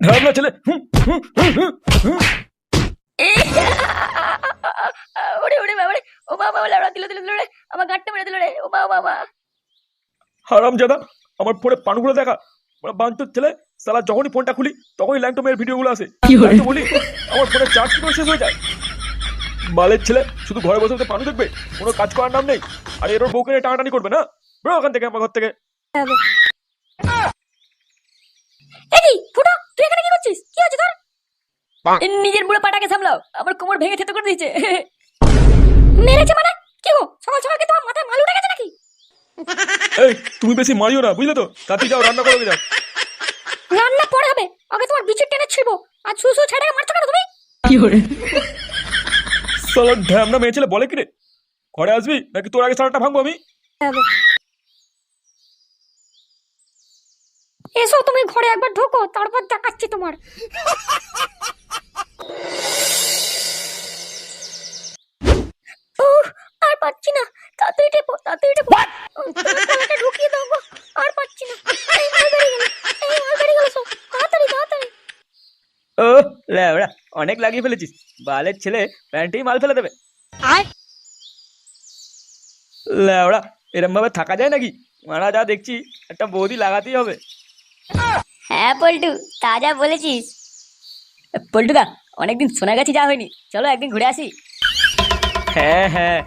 ঢাবলা ছেলে। ওরে ওরে বাবা রে, ও বাবা লাউড়া দিল দিল দিল রে, আমার গাঁটটা মেরে দিল রে, ও বাবা বাবা। হারামজাদা, আমার ফোনে পানগুলো দেখা। বাঞ্চোত ছেলে, শালা যখনই ফোনটা খুলি তখনই ল্যাংটো মেয়ের ভিডিওগুলো আসে। আমি তো বলি আমার ফোনে চার্জ কি করে শেষ হয়ে যায়। বালের ছেলে শুধু ঘরে বসে বসে পানু দেখবে, কোনো কাজ করার নাম নেই। আর এর ওর বউকে নিয়ে টানাটানি করবে না। বেরো ওখান থেকে, আমার ঘর থেকে। এই ফুটো, তুই এখানে কি করছিস? কি হচ্ছে তোর? নিজের বুড়ো পাটাকে সামলাও, আমার কোমর ভেঙে থেতো করে দিয়েছে। মেরেছে মানে? কি গো, সকাল সকাল কি তোমার মাথায় মাল উঠে গেছে নাকি? এই তুমি বেশি মারিও না, বুঝলে তো? তাতে যাও, রান্না করো যাও। রান্না পরে হবে, আগে তোমার বিচের টেনে ছিড়বো। আর সুসু ছেড়ে মারছো কেন তুমি? কি করে? শালা ঢ্যামনা মেয়ে ছেলে বলে কি রে? ঘরে আসবি নাকি তোর আগে সারাটা ভাঙবো আমি? এসো তুমি ঘরে একবার ঢোকো, তারপর দেখাচ্ছি তোমার। আর পাচ্ছি না, তাড়াতাড়ি টেপো, তাড়াতাড়ি টেপো। গলাটা ঢুকিয়ে দাও গো, আর পাচ্ছি না। এই মাল বেরিয়ে গেল, এই মাল বেরিয়ে গেল সব। তাড়াতাড়ি তাড়াতাড়ি। ও ল্যাবড়া, অনেক লাগিয়ে ফেলেছিস। বালের ছেলে প্যান্টেই মাল ফেলে দেবে। আর ল্যাবড়া, এরম ভাবে থাকা যায় নাকি? মারা যা দেখছি, একটা বৌদি লাগাতেই হবে। হ্যাঁ পল্টু, তাজা বলেছিস। পল্টুদা, অনেকদিন সোনাগাছি যাওয়া হয়নি, চলো একদিন ঘুরে আসি। হ্যাঁ হ্যাঁ,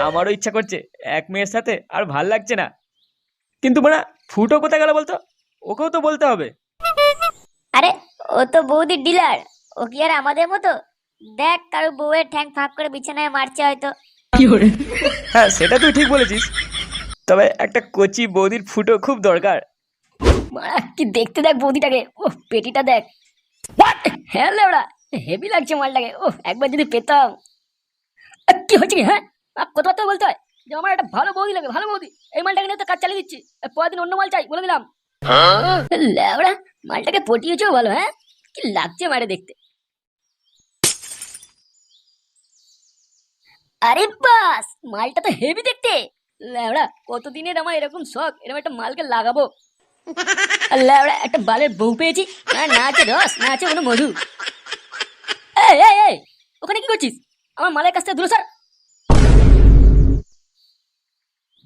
আমারও ইচ্ছা করছে। এক মেয়ের সাথে আর ভাল লাগছে না। কিন্তু মানে ফুটো কোথায় গেল বলতো? ওকেও তো বলতে হবে। আরে ও তো বৌদির ডিলার, ও কি আর আমাদের মতো? দেখ, কারো বউয়ের ঠ্যাং ফাঁক করে বিছানায় মারছে হয়তো। কি করে? হ্যাঁ, সেটা তুই ঠিক বলেছিস। তবে একটা কচি বৌদির ফুটো খুব দরকার। মারা কি দেখতে, দেখ বৌদিটাকে, ও পেটিটা দেখ। হ্যাঁ লেওড়া, হেভি লাগছে মালটাকে। ও একবার যদি পেতাম। কি হচ্ছে কি? হ্যাঁ, কথাবার্তা বলতে হয় যে আমার একটা ভালো বৌদি লাগে, ভালো বৌদি। এই মালটাকে নিয়ে তো কাজ চালিয়ে দিচ্ছি, পরের দিন অন্য মাল চাই বলে দিলাম। লেওড়া, মালটাকে পটিয়েছেও ভালো। হ্যাঁ, কি লাগছে মারে দেখতে। আরে বাস, মালটা তো হেভি দেখতে। লেওড়া, কতদিনের আমার এরকম শখ, এরকম একটা মালকে লাগাবো। লেওড়া, একটা বালের বউ পেয়েছি, না আছে রস, না আছে কোনো মধু। এই এই এই, ওখানে কি করছিস? আমার মালের কাছ থেকে দূরে সর।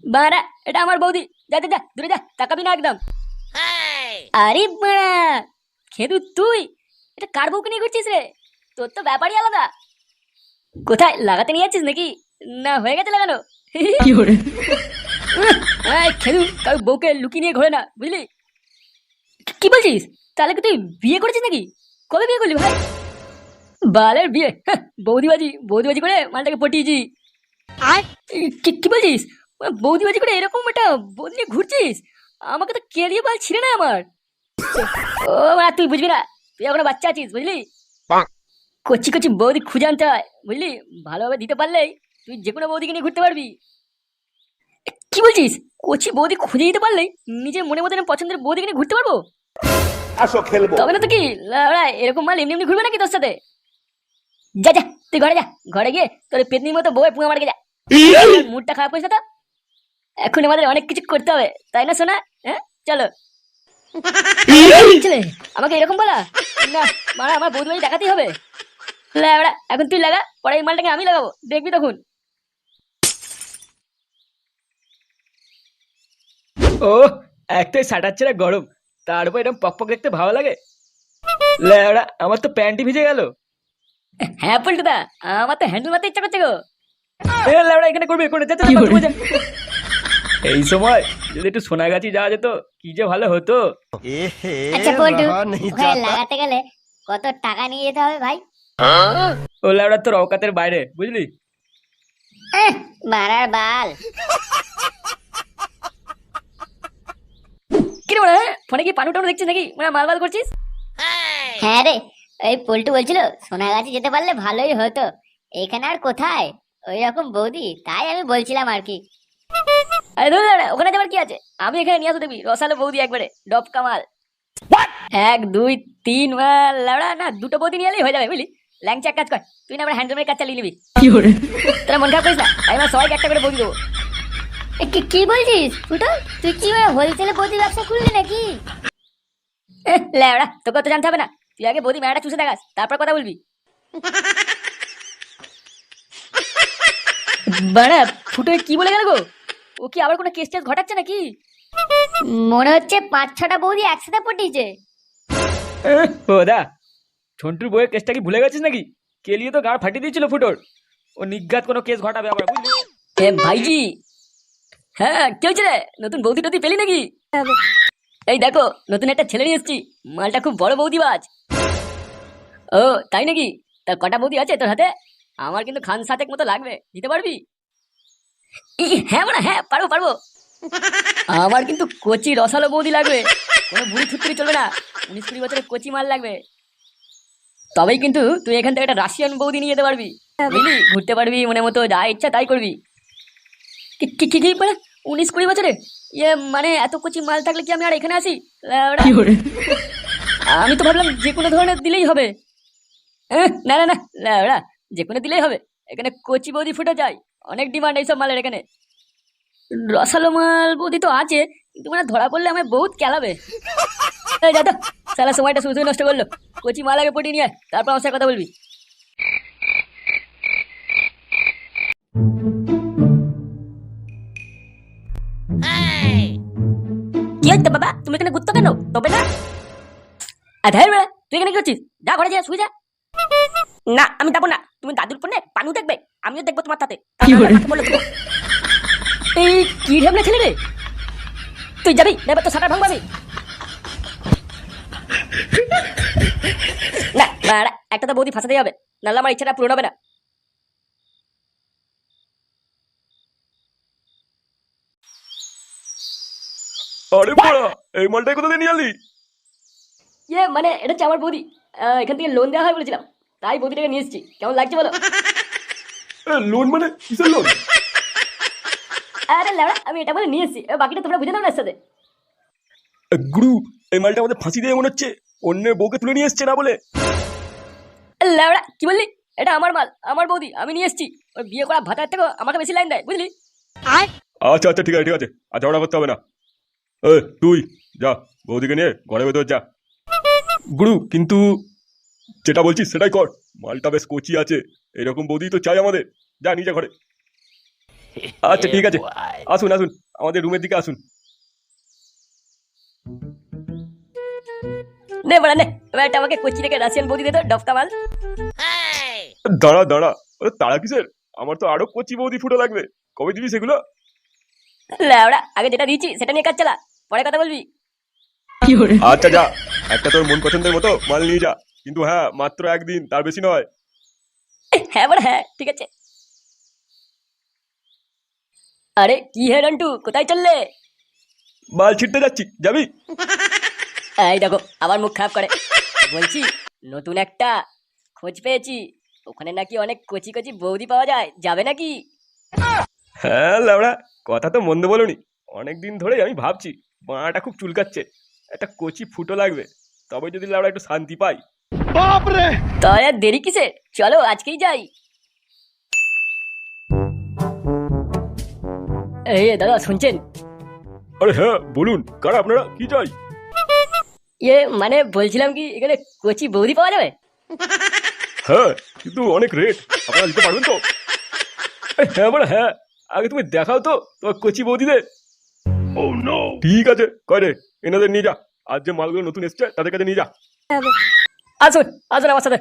বাড়া, এটা আমার বৌদি, যা যা যা, দূরে যা, তাকাবি না একদম। আরে বাড়া, খেদু তুই এটা কার বউকে নিয়ে ঘুরছিস রে? তোর তো ব্যাপারই আলাদা। কোথায় লাগাতে নিয়ে যাচ্ছিস নাকি? না হয়ে গেছে লাগানো? কি করে? খেদু কারো বউকে লুকিয়ে নিয়ে ঘোরে না, বুঝলি? কি বলছিস? তাহলে কি তুই বিয়ে করেছিস নাকি? কবে বিয়ে করলি ভাই? বালের বিয়ে, বৌদিবাজি বৌদিবাজি করে মালটাকে পটিয়েছি। আর কি বলছিস? বৌদিবাজি করে এরকম একটা বৌদি নিয়ে ঘুরছিস? আমাকে তো কেড়িয়ে বাল ছিঁড়ে না আমার। ও মা, তুই বুঝবি না, তুই এখনো বাচ্চা আছিস, বুঝলি? কচি কচি বৌদি খুঁজে আনতে হয়, বুঝলি? ভালোভাবে দিতে পারলেই তুই যে কোনো বৌদিকে নিয়ে ঘুরতে পারবি। কি বলছিস? কচি বৌদি খুঁজে দিতে পারলেই নিজের মনে মতো পছন্দের বৌদিকে নিয়ে ঘুরতে পারবো? আসো খেলবো। তবে না তো কি লাউড়া, এরকম মাল এমনি এমনি ঘুরবে নাকি তোর সাথে? যা যা, তুই ঘরে যা, ঘরে গিয়ে তোর পেতনির মতো বউয়ের পুঙা মারকে যা। মুডটা খারাপ হয়েছে তো, এখন আমাদের অনেক কিছু করতে হবে, তাই না সোনা? হ্যাঁ চলো। ছেলে আমাকে এরকম বলা না, মারা আমার বৌদি বাড়ি দেখাতেই হবে। লাউড়া, এখন তুই লাগা, পরে এই মালটাকে আমি লাগাবো, দেখবি তখন। ও, একটাই শাটার ছেড়ে গরম, তার উপর এরকম পকপক দেখতে ভালো লাগে। ল্যাবড়া, আমার তো প্যান্টই ভিজে গেল। হ্যাঁ পল্টুদা, আমার তো হ্যান্ডেল মারতে ইচ্ছা করছে গো। এ ল্যাবড়া, এখানে করবে করে যা, যা, কি যা, করে? যা। এই সময় যদি একটু সোনাগাছি যাওয়া যেত, কি যে ভালো হতো। আচ্ছা পল্টু, ওখানে লাগাতে গেলে কত টাকা নিয়ে যেতে হবে ভাই? ও ল্যাবড়া, তোর অকাতের বাইরে, বুঝলি? মারার বাল। কি রে মানে, ফোনে কি পানু টানু দেখছিস নাকি? মানে মাল মাল করছিস? হ্যাঁ রে, ওই পল্টু বলছিল সোনাগাছি যেতে পারলে ভালোই হতো। এখানে আর কোথায় ওই রকম বৌদি, তাই আমি বলছিলাম আর কি। আরে ধুর লাউড়া, ওখানে যাবার কি আছে? আমি এখানে নিয়ে আসো, দেখবি রসালো বৌদি একবারে ডব কামাল। 1 2 3 মাল লাউড়া, না দুটো বৌদি নিয়ে এলেই হয়ে যাবে, বুঝলি? ল্যাংচা এক কাজ কর, তুই না আমার হ্যান্ডলুমের কাজ চালিয়ে নিবি। কি করে? তোরা মন খারাপ করিস না, আমি আমার সবাইকে একটা করে বৌদি দেবো। কি বলছিস ফুটো? তুই কি হোলসেলে বৌদি ব্যবসা খুললি নাকি? লাউড়া, তোকে তো জানতে হবে না, তুই আগে বৌদি মেলাটা চুষে দেখাস, তারপর কথা বলবি। বাড়া ফুটো কি বলে গেল গো? ও কি আবার কোনো কেস টেস ঘটাচ্ছে নাকি? মনে হচ্ছে 5-6টা বৌদি একসাথে পটিয়েছে। ও দা, ঝন্টুর বইয়ের কেসটা কি ভুলে গেছিস নাকি? কেলিয়ে তো গাড় ফাটিয়ে দিয়েছিল ফুটোর। ও নিজ্ঞাত কোনো কেস ঘটাবে আবার, বুঝলি? এ ভাইজি, হ্যাঁ কি হয়েছে রে? নতুন বৌদি টদি পেলি নাকি? এই দেখো নতুন একটা ছেলে নিয়ে এসেছি, মালটা খুব বড় বৌদিবাজ। ও তাই নাকি? তা কটা বৌদি আছে তোর হাতে? আমার কিন্তু খান সাতেক মতো লাগবে, দিতে পারবি? হ্যাঁ মানে হ্যাঁ, পারবো পারবো। আমার কিন্তু কচি রসালো বৌদি লাগবে, কোনো বুড়ি থুতরি চলবে না। 19-20 বছরের কচি মাল লাগবে, তবেই কিন্তু তুই এখান থেকে একটা রাশিয়ান বৌদি নিয়ে যেতে পারবি, বুঝলি? ঘুরতে পারবি মনে মতো, যা ইচ্ছা তাই করবি। কি কি কি কি বলে 19-20 বছরে? ইয়ে মানে এত কচি মাল থাকলে কি আমি আর এখানে আসি? ল্যাওড়া। আমি তো ভাবলাম যে কোনো ধরনের দিলেই হবে। না না না ল্যাওড়া, যে কোনো দিলেই হবে। এখানে কচি বৌদি ফুটে যায়, অনেক ডিমান্ড এইসব মালের এখানে। রসালো মাল বৌদি তো আছে, কিন্তু মানে ধরা পড়লে আমায় বহুত কেলাবে। এই যা তো, সারা সময়টা শুধু নষ্ট করলো। কচি মাল আগে পটিয়ে নিয়ে আয়, তারপর আমার সাথে কথা বলবি। কি হচ্ছে বাবা, তুমি এখানে ঘুরতো কেন? তবে না আধার বেড়া, তুই এখানে কি করছিস? যা ঘরে যা, শুয়ে যা। না আমি যাবো না, তুমি দাদুর ফোনে পানু দেখবে, আমিও দেখবো তোমার সাথে। এই কি ঢেমনা ছেলে রে, তুই যাবি এবার তো সাটা ভাঙবাবি। না বাড়া, একটা তো বৌদি ফাঁসাতেই হবে, নাহলে আমার ইচ্ছাটা পূরণ হবে না। আরে বড়া, এই মালটাই কোথা দিয়ে নিয়ে আনলি? ইয়ে মানে এটা হচ্ছে আমার বৌদি, এখান থেকে লোন দেওয়া হয় বলেছিলাম, তাই বৌদিটাকে নিয়ে এসেছি। কেমন লাগছে বলো? লোন মানে কিসের লোন? আরে লেবড়া, আমি এটা বলে নিয়ে এসেছি, বাকিটা তোমরা বুঝে নাও না এর সাথে। গুরু, এই মালটা আমাদের ফাঁসি দিয়ে মনে হচ্ছে অন্যের বউকে তুলে নিয়ে এসছে না বলে। লেবড়া কি বললি? এটা আমার মাল, আমার বৌদি, আমি নিয়ে এসেছি। ওই বিয়ে করা ভাতার থেকে আমাকে বেশি লাইন দেয়, বুঝলি? আচ্ছা আচ্ছা, ঠিক আছে ঠিক আছে, আর ঝগড়া করতে হবে না। তুই যা, বৌদিকে নিয়ে ঘরে ভেতর যা। গুরু কিন্তু যেটা বলছিস সেটাই কর, মালটা বেশ কচি আছে, এরকম বৌদি তো চাই আমাদের। যা নিজে ঘরে। আচ্ছা ঠিক আছে, আসুন আসুন, আমাদের রুমের দিকে আসুন। নে বড়া নে, এবার একটা আমাকে কোচি থেকে রাশিয়ান বৌদি দে তো, ডফকা মাল। দাঁড়া দাঁড়া, ওরে তাড়া কিসের? আমার তো আরো কচি বৌদি ফুটো লাগবে, কবে দিবি সেগুলো? লেবড়া আগে যেটা দিয়েছি সেটা নিয়ে কাজ চালা, পরে কথা বলবি। আচ্ছা যা, একটা তোর মন পছন্দের মতো মাল নিয়ে যা, কিন্তু হ্যাঁ মাত্র একদিন, তার বেশি নয়। হ্যাঁ বড়া হ্যাঁ, ঠিক আছে। আরে কি হে রন্টু, কোথায় চললে? মাল ছিটতে যাচ্ছি, যাবি? এই দেখো আবার মুখ খারাপ করে। বলছি নতুন একটা খোঁজ পেয়েছি, ওখানে নাকি অনেক কচি কচি বৌদি পাওয়া যায়, যাবে নাকি? হ্যাঁ লাউড়া, কথা তো মন্দ বলনি। অনেকদিন ধরেই আমি ভাবছি মাটা খুব চুলকাচ্ছে, একটা কচি ফুটো লাগবে, তবে যদি লাউড়া একটু শান্তি পাই। তাহলে আর দেরি কিসে, চলো আজকেই যাই। এই দাদা শুনছেন? আরে হ্যাঁ বলুন, কারা আপনারা, কি চাই? ইয়ে মানে বলছিলাম কি এখানে কচি বৌদি পাওয়া যাবে? হ্যাঁ কিন্তু অনেক রেট, আপনারা দিতে পারবেন তো? হ্যাঁ বলে হ্যাঁ, আগে তুমি দেখাও তো তোমার কচি বৌদিদের। ঠিক আছে, কয় রে, এনাদের নিয়ে যা, আজ যে মালগুলো নতুন এসছে তাদের কাছে নিয়ে যা। আসুন আসুন আমার সাথে।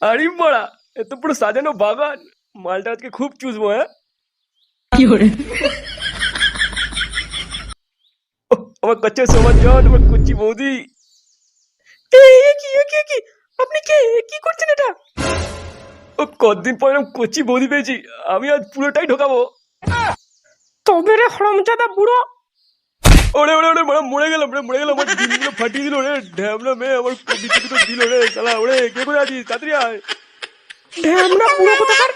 আরে বড়া, এত পুরো সাজানো বাগান, মালটা আজকে খুব চুষবো। হ্যাঁ আমার কাছে সমাজ জন, আমার কচি বৌদি। আপনি কে, কি করছেন এটা? ও কতদিন পরে কচি বৌদি পেয়েছি, আমি আজ পুরোটাই ঢোকাবো। তবে রে হরমজাদা বুড়ো, ওরে ওরে ওরে মরে গেলাম রে, মরে গেলাম, আমার ডিমগুলো ফাটিয়ে দিল রে, ঢ্যামনা মেয়ে আমার বিচিত্র দিল রে শালা। ওরে কে করে আছিস, তাড়াতাড়ি আয়। ঢ্যামনা বুড়ো কোথাকার,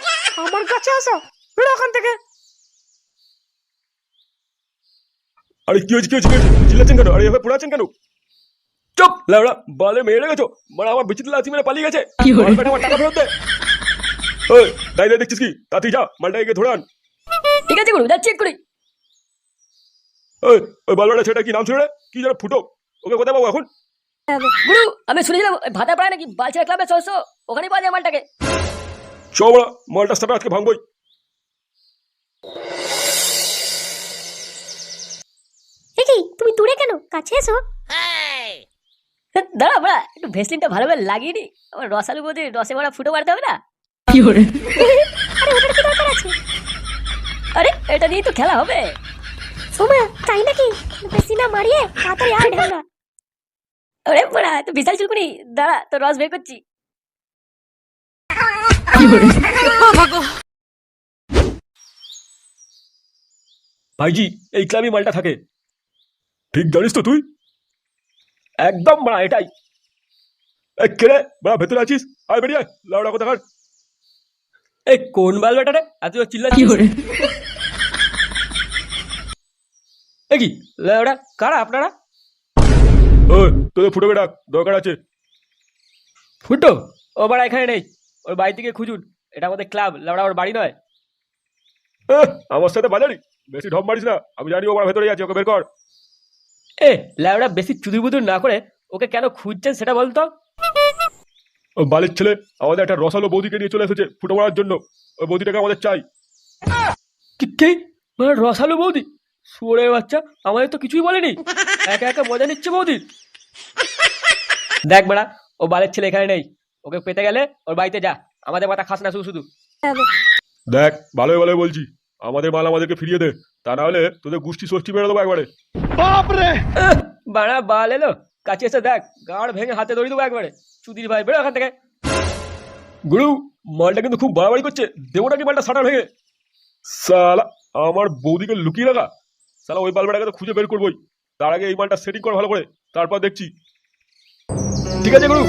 আমার কাছে আসো, বেরো ওখান থেকে। আরে কি হয়েছে কি হয়েছে কি হয়েছে, চিল্লাচ্ছেন কেন? আরে এভাবে পড়াচ্ছেন কেন? চুপ লাউড়া, বালে মেরে গেছো, মানে আমার বিচিত্র লাচি মেরে পালিয়ে গেছে। আমার টাকা ফেরত দে। ওই দাঁড়িয়ে দেখছিস কি, তাড়াতাড়ি যা, মালটা এগিয়ে ধরে আন। ঠিক আছে গুরু, যাচ্ছি এক্ষুনি। ওই ওই বালবাটা ছেলেটা কি নাম ছিল রে? কি যেন ফুটো, ওকে কোথায় পাবো এখন? গুরু আমি শুনেছিলাম ওই ভাতা পাড়ায় নাকি বালছেড়া ক্লাবে সদস্য, ওখানেই পাওয়া যায় মালটাকে। চ বড়া, মালটা সাথে আজকে ভাঙবই। দেখি তুমি দূরে কেন, কাছে এসো। দাঁড়া বড়া, একটু ভেসলিনটা ভালো করে লাগিয়ে নি, আমার রসালু বোধে রসে ভরা ফুটো মারতে হবে না। আরে এটা নিয়েই তো খেলা হবে। সোমা তাই নাকি, বেশি না মারিয়ে তাড়াতাড়ি আয় ঢালা। আরে বড়া তো বিশাল চুলকুনি, দাঁড়া তো রস বের করছি। ভাইজি এই ক্লাবই মালটা থাকে। ঠিক জানিস তো তুই? একদম বড়া এটাই। এই কে রে বড়া, ভেতরে আছিস? আয় বেরিয়ে আয়, লাউডা কথা কার। এই কোন বালবাটা রে এত চিল্লাচ্ছিস? এই কি লাউডা কারা আপনারা? ওই তোদের ফুটো বেটা দরকার আছে। ফুটো ও বাড়া এখানে নেই, ওর বাড়ি থেকে খুঁজুন, এটা আমাদের ক্লাব, লাউডা ওর বাড়ি নয়। আমার সাথে বাজারি বেশি ঢপ মারিস না, আমি জানি ও বাড়া ভেতরে আছে, ওকে বের কর। এ লাউডা বেশি চুদুর বুদুর না করে ওকে কেন খুঁজছেন সেটা বলতো। ও বালির ছেলে আমাদের একটা রসালো বৌদিকে নিয়ে চলে এসেছে ফুটো মারার জন্য, ওই বৌদিটাকে আমাদের চাই। কি মানে রসালো বৌদি? শুয়োরের বাচ্চা, আমাদের তো কিছুই বলেনি, একা একা মজা নিচ্ছে বৌদির। দেখ বেড়া, ও বালের ছেলে এখানে নেই, ওকে পেতে গেলে ওর বাড়িতে যা, আমাদের মাথা খাস না শুধু শুধু। দেখ ভালোই ভালোই বলছি, আমাদের মাল আমাদেরকে ফিরিয়ে দে, তা না হলে তোদের গোষ্ঠী ষষ্ঠী মেরে দেবো একবারে। বাড়া বাল এলো, কাছে এসে দেখ, গাড় ভেঙে হাতে ধরে দেবো একবারে। চুদির ভাই বেরো এখান থেকে। গুরু মালটা কিন্তু খুব বাড়াবাড়ি করছে, দেবো নাকি মালটা সাটার ভেঙে? সালা আমার বৌদিকে লুকিয়ে রাখা, সালা ওই বালবাটাকে তো খুঁজে বের করবোই, তার আগে এই মালটা সেটিং কর ভালো করে, তারপর দেখছি। ঠিক আছে গুরু।